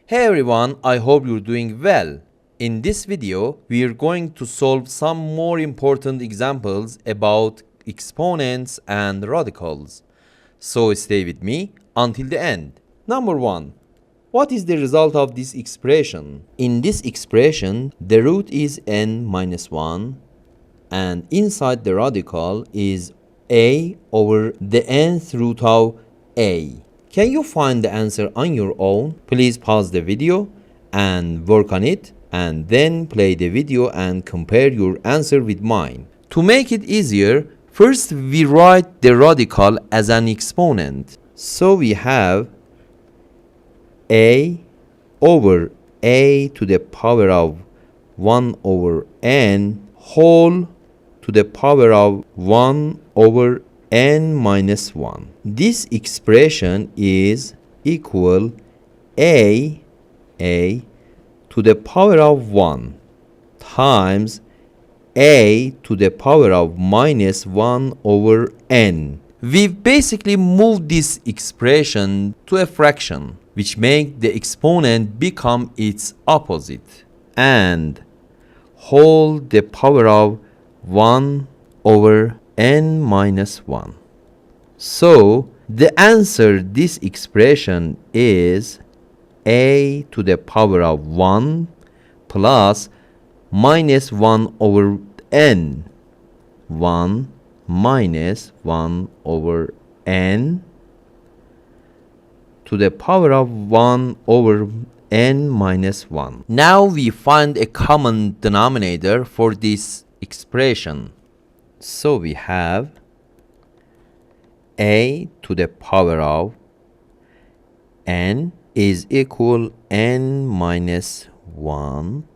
Hey everyone, I hope you're doing well. In this video, we're going to solve some more important examples about exponents and radicals. So stay with me until the end. Number 1. What is the result of this expression? In this expression, the root is n minus 1 and inside the radical is a over the nth root of a. Can you find the answer on your own? Please pause the video and work on it and then play the video and compare your answer with mine. To make it easier, first we write the radical as an exponent. So we have a over a to the power of 1 over n whole to the power of 1 over n minus 1. This expression is equal a to the power of 1 times a to the power of minus 1 over n. We've basically moved this expression to a fraction, which makes the exponent become its opposite, and whole the power of 1 over n minus 1. So the answer this expression is a to the power of 1 plus minus 1 over n. 1 minus 1 over n to the power of 1 over n minus 1. Now we find a common denominator for this expression. So we have a to the power of n is equal n minus 1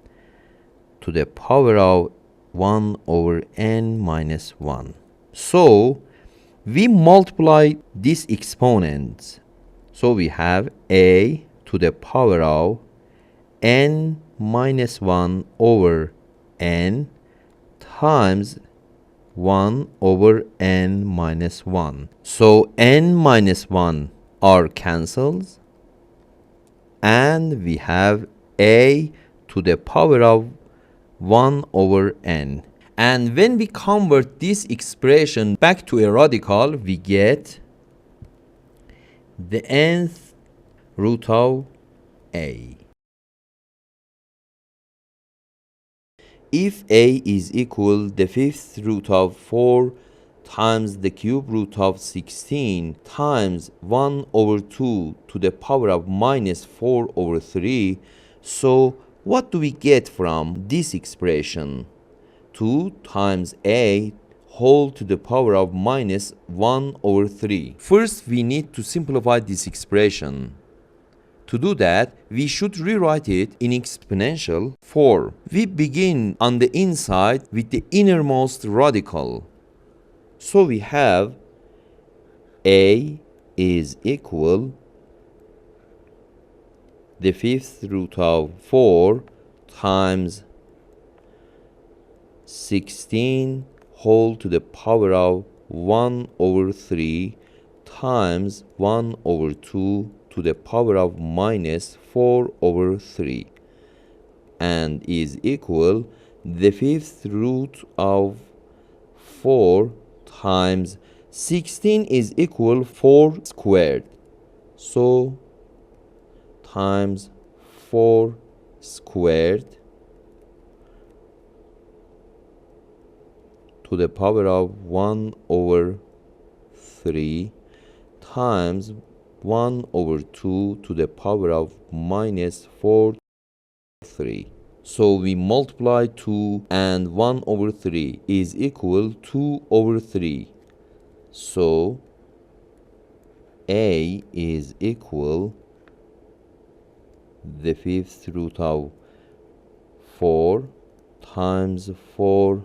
to the power of 1 over n minus 1. So we multiply these exponents. So we have a to the power of n minus 1 over n times 1 over n minus 1. So n minus 1 are cancelled and we have a to the power of 1 over n. And when we convert this expression back to a radical, we get the nth root of a. If a is equal the fifth root of 4 times the cube root of 16 times 1 over 2 to the power of minus 4 over 3, so what do we get from this expression? 2 times a whole to the power of minus 1 over 3. First, we need to simplify this expression. To do that, we should rewrite it in exponential form. We begin on the inside with the innermost radical. So we have a is equal the fifth root of 4 times 16 whole to the power of 1 over 3 times 1 over 2 to the power of minus 4 over 3 and is equal the fifth root of 4 times 16 is equal 4 squared. So times 4 squared to the power of 1 over 3 times 1 over 2 to the power of minus 4 3. So we multiply 2 and 1 over 3 is equal 2 over 3. So a is equal the fifth root of 4 times 4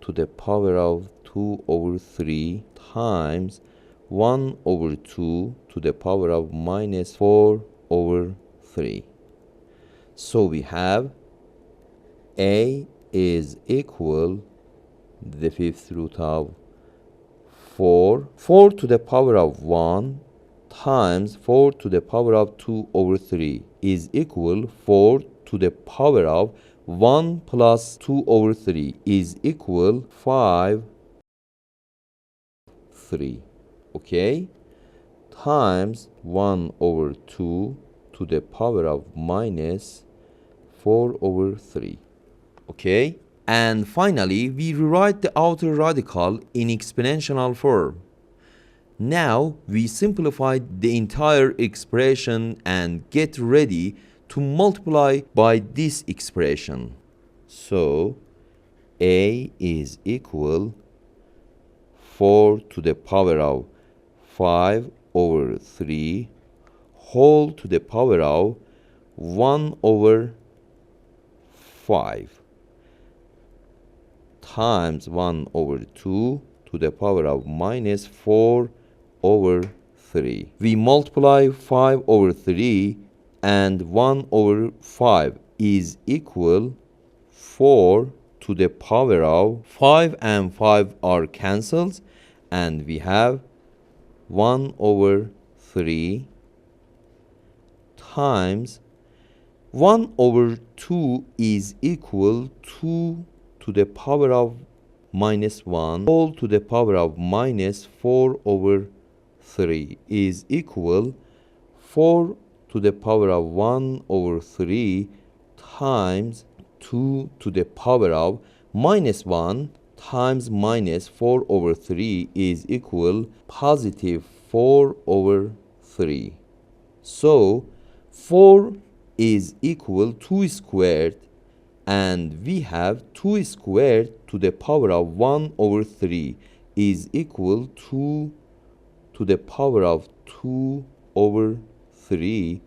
to the power of 2 over 3 times 1 over 2 to the power of minus 4 over 3. So we have a is equal the fifth root of 4 to the power of 1 times 4 to the power of 2 over 3 is equal 4 to the power of 1 plus 2 over 3 is equal 5, 3. Okay? Times 1 over 2 to the power of minus 4 over 3. Okay? And finally, we rewrite the outer radical in exponential form. Now we simplified the entire expression and get ready to multiply by this expression. So a is equal 4 to the power of 5 over 3 whole to the power of 1 over 5 times 1 over 2 to the power of minus 4 over 3. We multiply 5 over 3 and 1 over 5 is equal 4 to the power of 5 and 5 are cancelled and we have 1 over 3 times 1 over 2 is equal 2 to the power of minus 1 whole to the power of minus 4 over 3 is equal 4 to the power of 1 over 3 times 2 to the power of minus 1 times minus 4 over 3 is equal positive 4 over 3. So 4 is equal 2 squared and we have 2 squared to the power of 1 over 3 is equal to the power of 2 over 3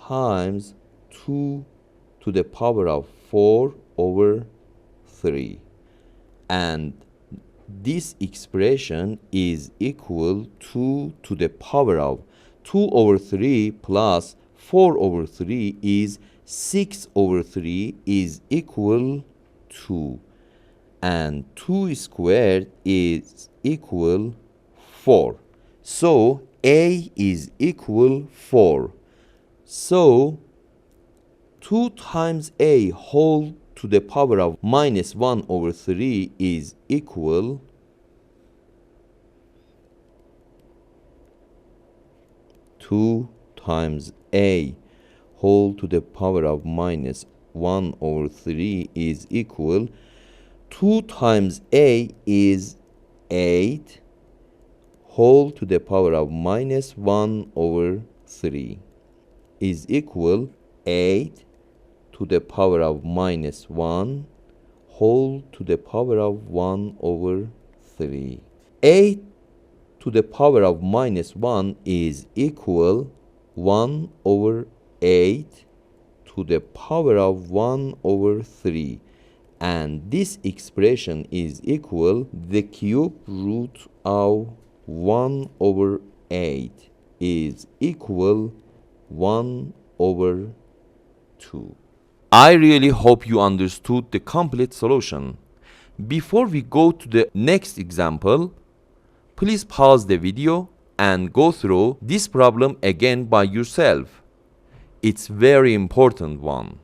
times 2 to the power of 4 over 3. And this expression is equal to the power of 2 over 3 plus 4 over 3 is 6 over 3 is equal to, and 2 squared is equal 4. So a is equal 4. So 2 times a whole to the power of minus 1 over 3 is equal 2 times a whole to the power of minus 1 over 3 is equal 2 times a is 8 whole to the power of minus 1 over 3 is equal 8 to the power of minus 1 whole to the power of 1 over 3. 8 to the power of minus 1 is equal 1 over 8 to the power of 1 over 3. And this expression is equal the cube root of 1 over 8 is equal 1 over 2. I really hope you understood the complete solution. Before we go to the next example, please pause the video and go through this problem again by yourself. It's very important one.